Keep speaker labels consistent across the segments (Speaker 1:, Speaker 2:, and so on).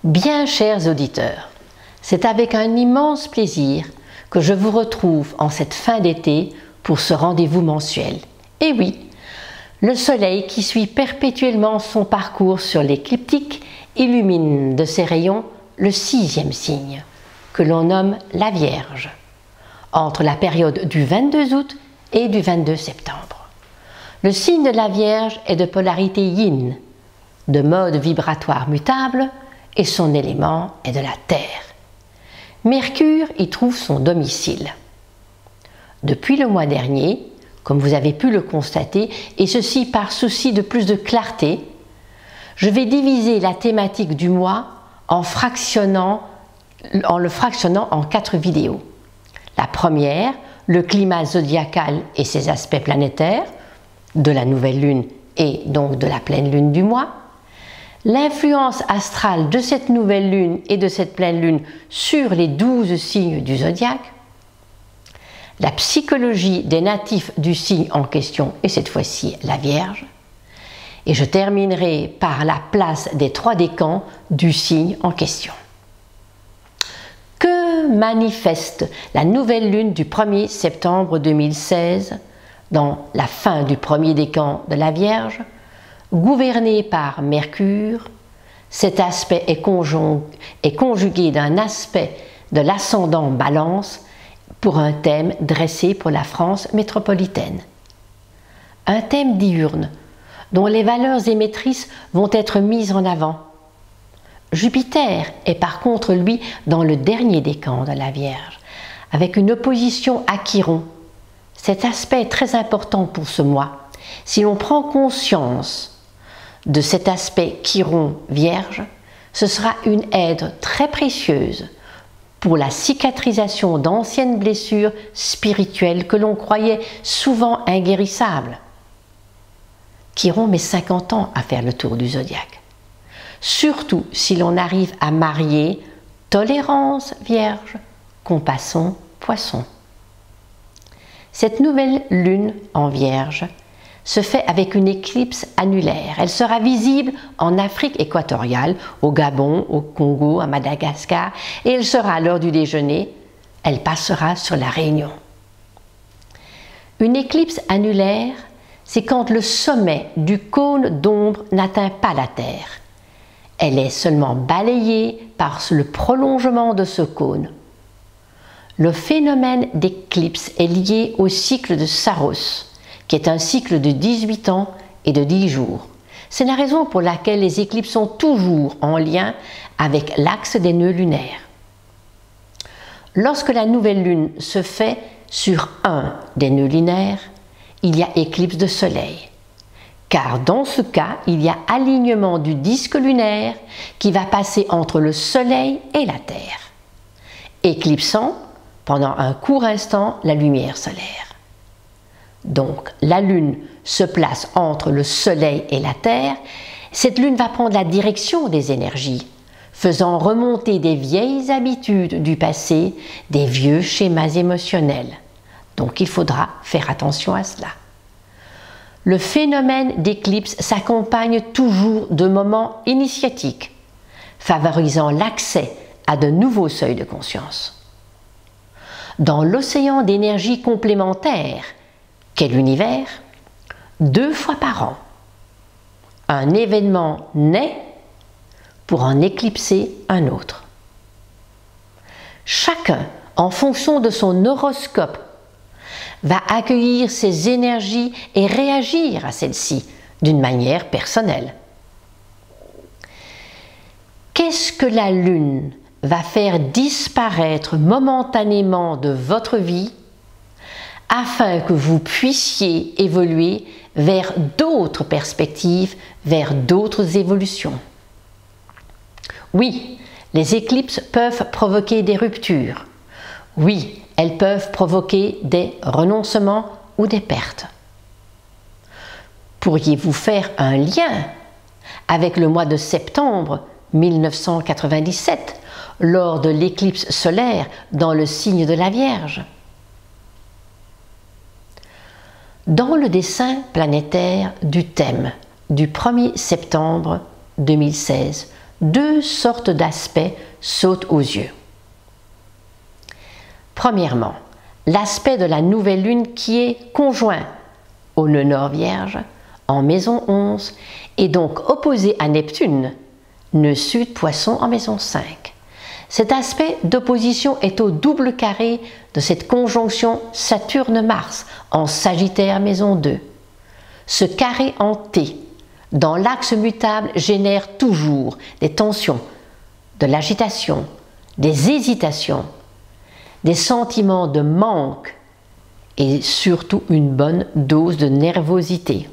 Speaker 1: Bien chers auditeurs, c'est avec un immense plaisir que je vous retrouve en cette fin d'été pour ce rendez-vous mensuel. Et oui, le soleil qui suit perpétuellement son parcours sur l'écliptique illumine de ses rayons le 6e signe, que l'on nomme la Vierge, entre la période du 22 août et du 22 septembre. Le signe de la Vierge est de polarité yin, de mode vibratoire mutable, et son élément est de la terre. Mercure y trouve son domicile. Depuis le mois dernier, comme vous avez pu le constater, et ceci par souci de plus de clarté, je vais diviser la thématique du mois en le fractionnant en 4 vidéos. La première, le climat zodiacal et ses aspects planétaires, de la nouvelle lune et donc de la pleine lune du mois. L'influence astrale de cette nouvelle lune et de cette pleine lune sur les 12 signes du zodiaque. La psychologie des natifs du signe en question, et cette fois-ci la Vierge. Et je terminerai par la place des 3 décans du signe en question. Que manifeste la nouvelle lune du 1er septembre 2016 dans la fin du premier décan de la Vierge, gouvernée par Mercure? Cet aspect est conjugué d'un aspect de l'ascendant Balance pour un thème dressé pour la France métropolitaine. Un thème diurne dont les valeurs émettrices vont être mises en avant. Jupiter est par contre, lui, dans le dernier décan de la Vierge, avec une opposition à Chiron. Cet aspect est très important pour ce mois. Si l'on prend conscience de cet aspect Chiron-Vierge, ce sera une aide très précieuse pour la cicatrisation d'anciennes blessures spirituelles que l'on croyait souvent inguérissables. Chiron met 50 ans à faire le tour du zodiaque. Surtout si l'on arrive à marier tolérance Vierge, compassion Poisson. Cette nouvelle lune en Vierge se fait avec une éclipse annulaire. Elle sera visible en Afrique équatoriale, au Gabon, au Congo, à Madagascar, et elle sera à l'heure du déjeuner, elle passera sur la Réunion. Une éclipse annulaire, c'est quand le sommet du cône d'ombre n'atteint pas la Terre. Elle est seulement balayée par le prolongement de ce cône. Le phénomène d'éclipse est lié au cycle de Saros, qui est un cycle de 18 ans et de 10 jours. C'est la raison pour laquelle les éclipses sont toujours en lien avec l'axe des nœuds lunaires. Lorsque la nouvelle lune se fait sur un des nœuds lunaires, il y a éclipse de soleil. Car dans ce cas, il y a alignement du disque lunaire qui va passer entre le soleil et la Terre, éclipsant pendant un court instant la lumière solaire. Donc la lune se place entre le soleil et la Terre. Cette lune va prendre la direction des énergies, faisant remonter des vieilles habitudes du passé, des vieux schémas émotionnels. Donc il faudra faire attention à cela. Le phénomène d'éclipse s'accompagne toujours de moments initiatiques, favorisant l'accès à de nouveaux seuils de conscience. Dans l'océan d'énergie complémentaire qu'est l'univers, 2 fois par an, un événement naît pour en éclipser un autre. Chacun, en fonction de son horoscope, va accueillir ces énergies et réagir à celles-ci d'une manière personnelle. Qu'est-ce que la lune va faire disparaître momentanément de votre vie afin que vous puissiez évoluer vers d'autres perspectives, vers d'autres évolutions? Oui, les éclipses peuvent provoquer des ruptures. Oui, elles peuvent provoquer des renoncements ou des pertes. Pourriez-vous faire un lien avec le mois de septembre 1997, lors de l'éclipse solaire dans le signe de la Vierge? Dans le dessin planétaire du thème du 1er septembre 2016 deux sortes d'aspects sautent aux yeux. Premièrement, l'aspect de la nouvelle lune qui est conjoint au nœud nord Vierge en maison 11 et donc opposé à Neptune, nœud sud Poisson en maison 5. Cet aspect d'opposition est au double carré de cette conjonction Saturne-Mars en Sagittaire maison 2. Ce carré en T, dans l'axe mutable, génère toujours des tensions, de l'agitation, des hésitations, des sentiments de manque et surtout une bonne dose de nervosité.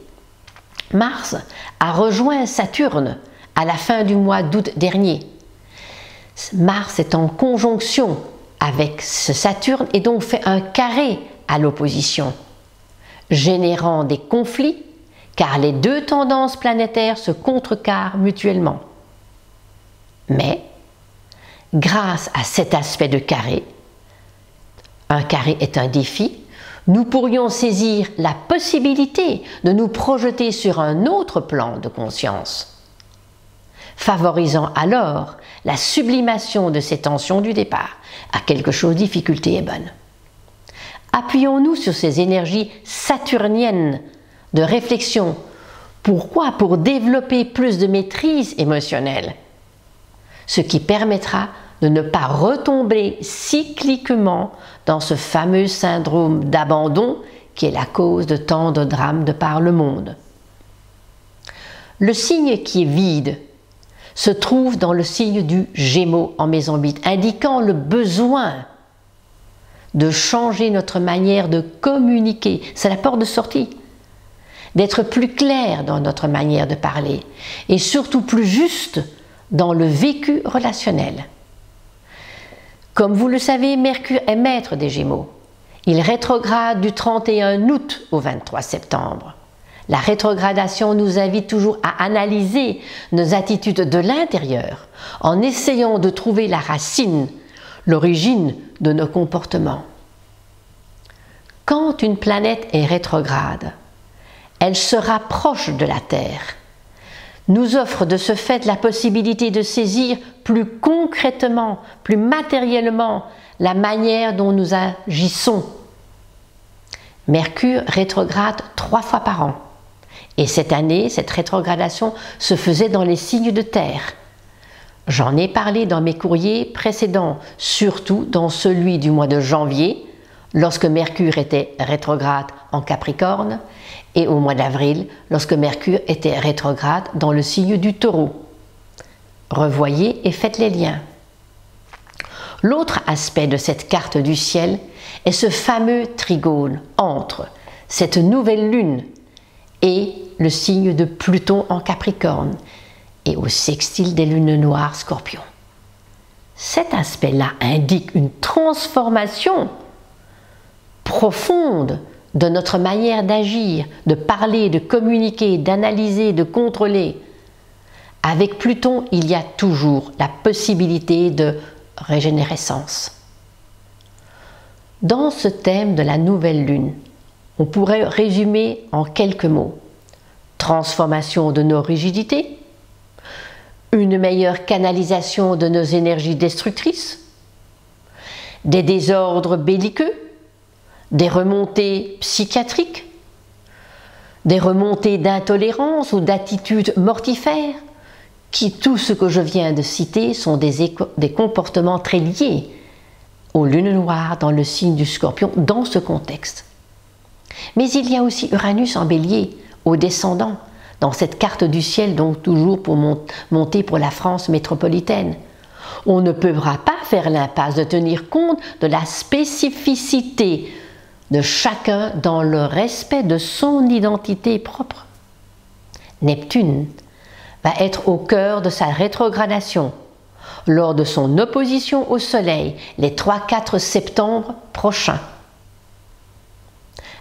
Speaker 1: Mars a rejoint Saturne à la fin du mois d'août dernier. Mars est en conjonction avec ce Saturne et donc fait un carré à l'opposition, générant des conflits car les deux tendances planétaires se contrecarrent mutuellement. Mais, grâce à cet aspect de carré, un carré est un défi, nous pourrions saisir la possibilité de nous projeter sur un autre plan de conscience, favorisant alors la sublimation de ces tensions du départ. À quelque chose, difficulté est bonne. Appuyons-nous sur ces énergies saturniennes de réflexion. Pourquoi? Pour développer plus de maîtrise émotionnelle, ce qui permettra de ne pas retomber cycliquement dans ce fameux syndrome d'abandon qui est la cause de tant de drames de par le monde. Le signe qui est vide se trouve dans le signe du Gémeaux en maison 8, indiquant le besoin de changer notre manière de communiquer. C'est la porte de sortie. D'être plus clair dans notre manière de parler et surtout plus juste dans le vécu relationnel. Comme vous le savez, Mercure est maître des Gémeaux. Il rétrograde du 31 août au 23 septembre. La rétrogradation nous invite toujours à analyser nos attitudes de l'intérieur en essayant de trouver la racine, l'origine de nos comportements. Quand une planète est rétrograde, elle se rapproche de la Terre, nous offre de ce fait la possibilité de saisir plus concrètement, plus matériellement la manière dont nous agissons. Mercure rétrograde 3 fois par an. Et cette année, cette rétrogradation se faisait dans les signes de terre. J'en ai parlé dans mes courriers précédents, surtout dans celui du mois de janvier, lorsque Mercure était rétrograde en Capricorne, et au mois d'avril, lorsque Mercure était rétrograde dans le signe du Taureau. Revoyez et faites les liens. L'autre aspect de cette carte du ciel est ce fameux trigone entre cette nouvelle lune et le signe de Pluton en Capricorne et au sextile des lunes noires Scorpion. Cet aspect-là indique une transformation profonde de notre manière d'agir, de parler, de communiquer, d'analyser, de contrôler. Avec Pluton, il y a toujours la possibilité de régénérescence. Dans ce thème de la nouvelle lune, on pourrait résumer en quelques mots: transformation de nos rigidités, une meilleure canalisation de nos énergies destructrices, des désordres belliqueux, des remontées psychiatriques, des remontées d'intolérance ou d'attitudes mortifères, qui, tout ce que je viens de citer, sont des comportements très liés aux lunes noires dans le signe du Scorpion dans ce contexte. Mais il y a aussi Uranus en Bélier, au descendant, dans cette carte du ciel, donc toujours pour monter pour la France métropolitaine. On ne pourra pas faire l'impasse de tenir compte de la spécificité de chacun dans le respect de son identité propre. Neptune va être au cœur de sa rétrogradation lors de son opposition au Soleil les 3-4 septembre prochains.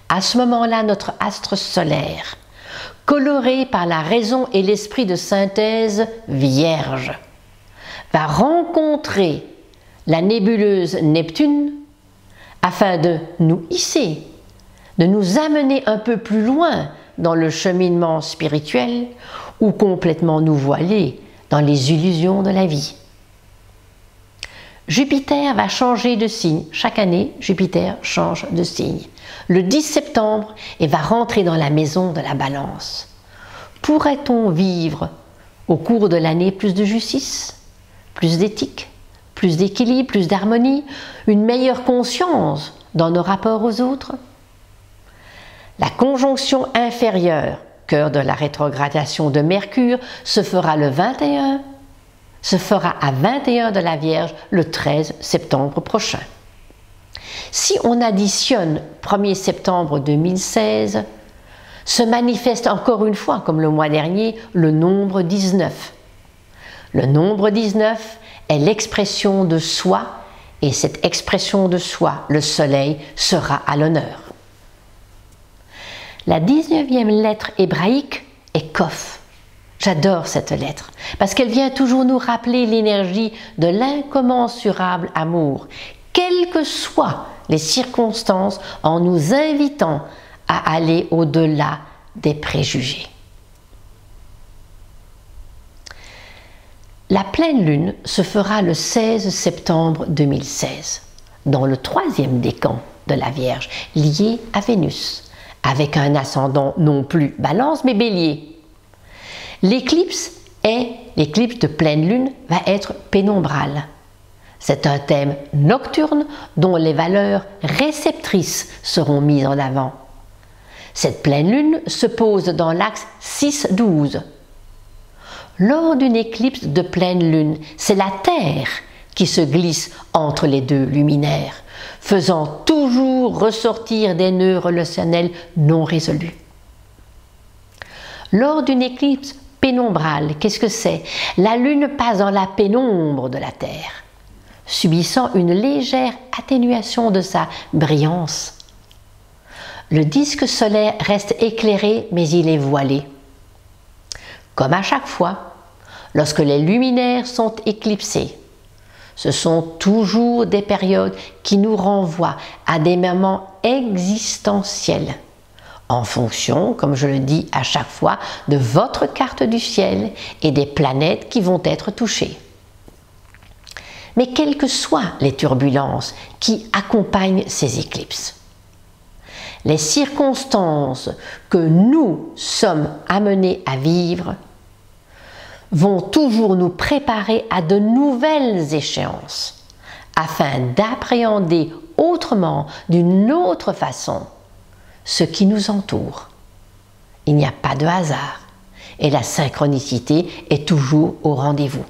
Speaker 1: À ce moment-là, notre astre solaire, coloré par la raison et l'esprit de synthèse Vierge, va rencontrer la nébuleuse Neptune afin de nous hisser, de nous amener un peu plus loin dans le cheminement spirituel ou complètement nous voiler dans les illusions de la vie. Jupiter va changer de signe. Chaque année, Jupiter change de signe. Le 10 septembre, il va rentrer dans la maison de la Balance. Pourrait-on vivre au cours de l'année plus de justice, plus d'éthique, plus d'équilibre, plus d'harmonie, une meilleure conscience dans nos rapports aux autres? La conjonction inférieure, cœur de la rétrogradation de Mercure, se fera à 21 de la Vierge le 13 septembre prochain. Si on additionne 1er septembre 2016, se manifeste encore une fois, comme le mois dernier, le nombre 19. Le nombre 19 est l'expression de soi, et cette expression de soi, le soleil, sera à l'honneur. La 19e lettre hébraïque est Kof. J'adore cette lettre, parce qu'elle vient toujours nous rappeler l'énergie de l'incommensurable amour, quelles que soient les circonstances, en nous invitant à aller au-delà des préjugés. La pleine lune se fera le 16 septembre 2016, dans le 3e décan de la Vierge, lié à Vénus, avec un ascendant non plus Balance mais Bélier. L'éclipse de pleine lune va être pénombrale. C'est un thème nocturne dont les valeurs réceptrices seront mises en avant. Cette pleine lune se pose dans l'axe 6-12. Lors d'une éclipse de pleine lune, c'est la Terre qui se glisse entre les deux luminaires, faisant toujours ressortir des nœuds relationnels non résolus. Lors d'une éclipse pénombrale, qu'est-ce que c'est? La Lune passe dans la pénombre de la Terre, subissant une légère atténuation de sa brillance. Le disque solaire reste éclairé, mais il est voilé. Comme à chaque fois, lorsque les luminaires sont éclipsés, ce sont toujours des périodes qui nous renvoient à des moments existentiels, en fonction, comme je le dis à chaque fois, de votre carte du ciel et des planètes qui vont être touchées. Mais quelles que soient les turbulences qui accompagnent ces éclipses, les circonstances que nous sommes amenés à vivre vont toujours nous préparer à de nouvelles échéances, afin d'appréhender autrement, d'une autre façon, ce qui nous entoure. Il n'y a pas de hasard, et la synchronicité est toujours au rendez-vous.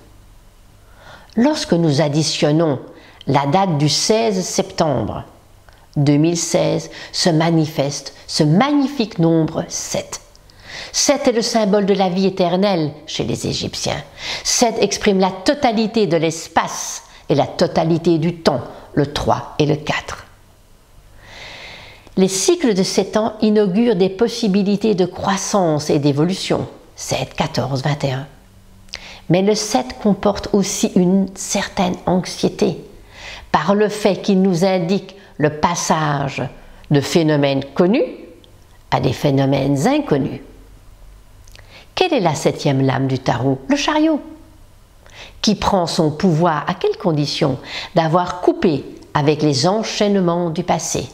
Speaker 1: Lorsque nous additionnons la date du 16 septembre 2016, se manifeste ce magnifique nombre 7. 7 est le symbole de la vie éternelle chez les Égyptiens. 7 exprime la totalité de l'espace et la totalité du temps, le 3 et le 4. Les cycles de 7 ans inaugurent des possibilités de croissance et d'évolution, 7, 14, 21. Mais le 7 comporte aussi une certaine anxiété, par le fait qu'il nous indique le passage de phénomènes connus à des phénomènes inconnus. Quelle est la 7e lame du tarot? Le chariot, qui prend son pouvoir à quelles conditions? D'avoir coupé avec les enchaînements du passé.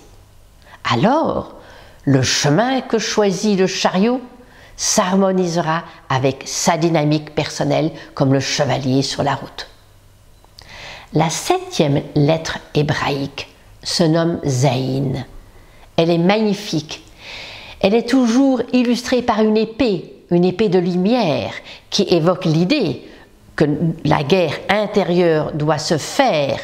Speaker 1: Alors, le chemin que choisit le chariot s'harmonisera avec sa dynamique personnelle comme le chevalier sur la route. La 7e lettre hébraïque se nomme Zayin. Elle est magnifique. Elle est toujours illustrée par une épée de lumière qui évoque l'idée que la guerre intérieure doit se faire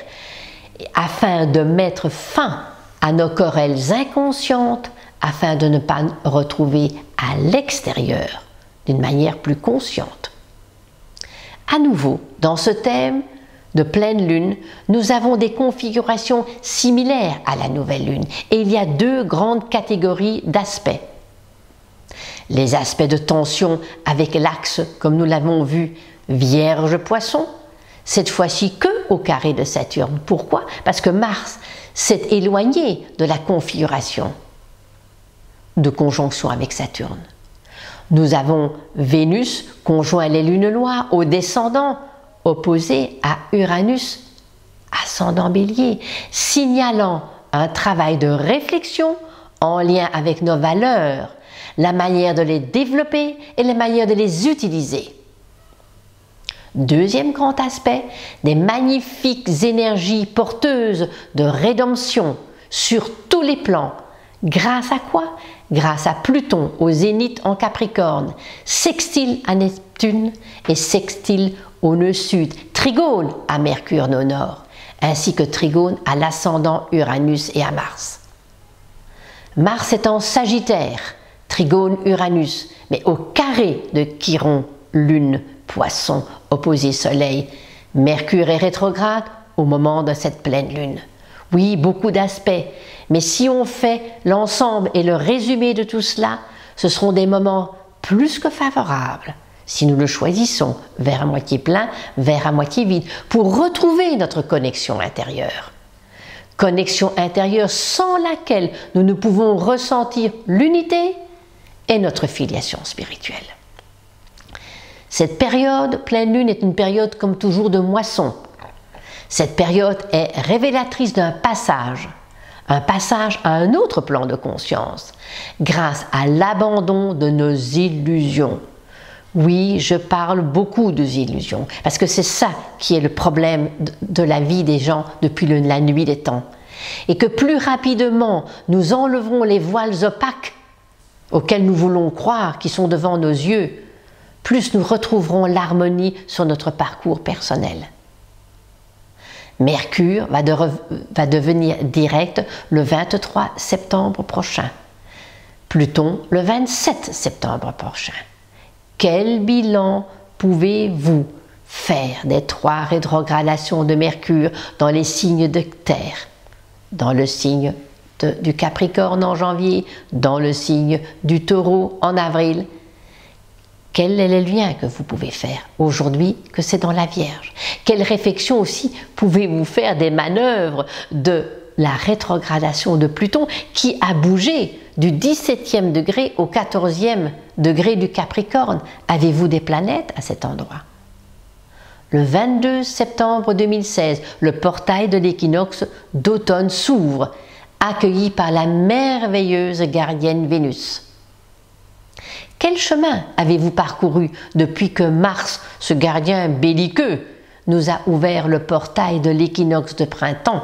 Speaker 1: afin de mettre fin à nos querelles inconscientes, afin de ne pas retrouver à l'extérieur d'une manière plus consciente. À nouveau, dans ce thème de pleine lune, nous avons des configurations similaires à la nouvelle lune et il y a deux grandes catégories d'aspects. Les aspects de tension avec l'axe, comme nous l'avons vu, Vierge-Poisson, cette fois-ci que au carré de Saturne. Pourquoi? Parce que Mars s'est éloigné de la configuration de conjonction avec Saturne. Nous avons Vénus conjoint les lunes noires au descendant, opposé à Uranus, ascendant Bélier, signalant un travail de réflexion en lien avec nos valeurs, la manière de les développer et la manière de les utiliser. Deuxième grand aspect, des magnifiques énergies porteuses de rédemption sur tous les plans. Grâce à quoi? Grâce à Pluton au zénith en Capricorne, sextile à Neptune et sextile au nœud sud, trigone à Mercure au nord, ainsi que trigone à l'ascendant Uranus et à Mars. Mars est en Sagittaire, trigone Uranus, mais au carré de Chiron, Lune, Poisson, opposé Soleil. Mercure est rétrograde au moment de cette pleine lune. Oui, beaucoup d'aspects, mais si on fait l'ensemble et le résumé de tout cela, ce seront des moments plus que favorables, si nous le choisissons, verre à moitié plein, verre à moitié vide, pour retrouver notre connexion intérieure. Connexion intérieure sans laquelle nous ne pouvons ressentir l'unité et notre filiation spirituelle. Cette période pleine lune est une période comme toujours de moisson. Cette période est révélatrice d'un passage à un autre plan de conscience, grâce à l'abandon de nos illusions. Oui, je parle beaucoup des illusions, parce que c'est ça qui est le problème de la vie des gens depuis la nuit des temps. Et que plus rapidement nous enleverons les voiles opaques auxquels nous voulons croire, qui sont devant nos yeux, plus nous retrouverons l'harmonie sur notre parcours personnel. Mercure va devenir direct le 23 septembre prochain. Pluton le 27 septembre prochain. Quel bilan pouvez-vous faire des 3 rétrogradations de Mercure dans les signes de terre? Dans le signe du Capricorne en janvier, dans le signe du Taureau en avril. Quel est le lien que vous pouvez faire aujourd'hui que c'est dans la Vierge? Quelle réflexion aussi pouvez-vous faire des manœuvres de la rétrogradation de Pluton qui a bougé du 17e degré au 14e degré du Capricorne? Avez-vous des planètes à cet endroit? Le 22 septembre 2016, le portail de l'équinoxe d'automne s'ouvre, accueilli par la merveilleuse gardienne Vénus. Quel chemin avez-vous parcouru depuis que Mars, ce gardien belliqueux, nous a ouvert le portail de l'équinoxe de printemps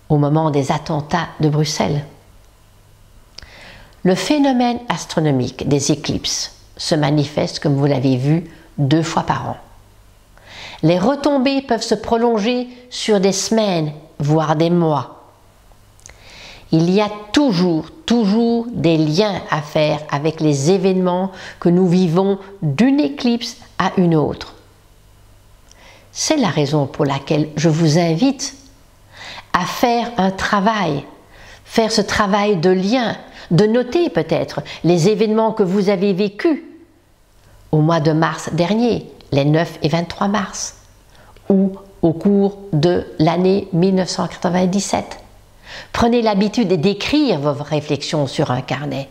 Speaker 1: au moment des attentats de Bruxelles? Le phénomène astronomique des éclipses se manifeste, comme vous l'avez vu, 2 fois par an. Les retombées peuvent se prolonger sur des semaines, voire des mois. Il y a toujours des liens à faire avec les événements que nous vivons d'une éclipse à une autre. C'est la raison pour laquelle je vous invite à faire un travail, faire ce travail de lien, de noter peut-être les événements que vous avez vécus au mois de mars dernier, les 9 et 23 mars, ou au cours de l'année 1997. Prenez l'habitude d'écrire vos réflexions sur un carnet.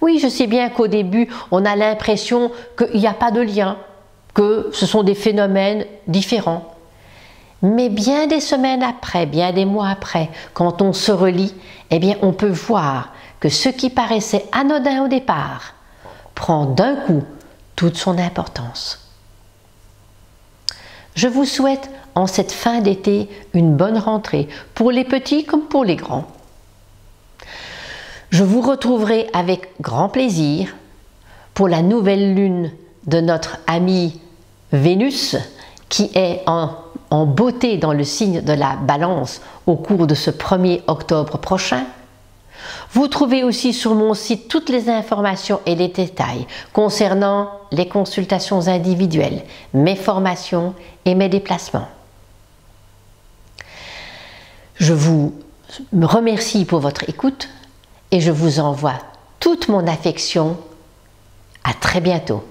Speaker 1: Oui, je sais bien qu'au début, on a l'impression qu'il n'y a pas de lien, que ce sont des phénomènes différents. Mais bien des semaines après, bien des mois après, quand on se relit, eh bien, on peut voir que ce qui paraissait anodin au départ prend d'un coup toute son importance. Je vous souhaite en cette fin d'été une bonne rentrée, pour les petits comme pour les grands. Je vous retrouverai avec grand plaisir pour la nouvelle lune de notre amie Vénus, qui est en beauté dans le signe de la Balance au cours de ce 1er octobre prochain. Vous trouvez aussi sur mon site toutes les informations et les détails concernant les consultations individuelles, mes formations et mes déplacements. Je vous remercie pour votre écoute et je vous envoie toute mon affection. À très bientôt.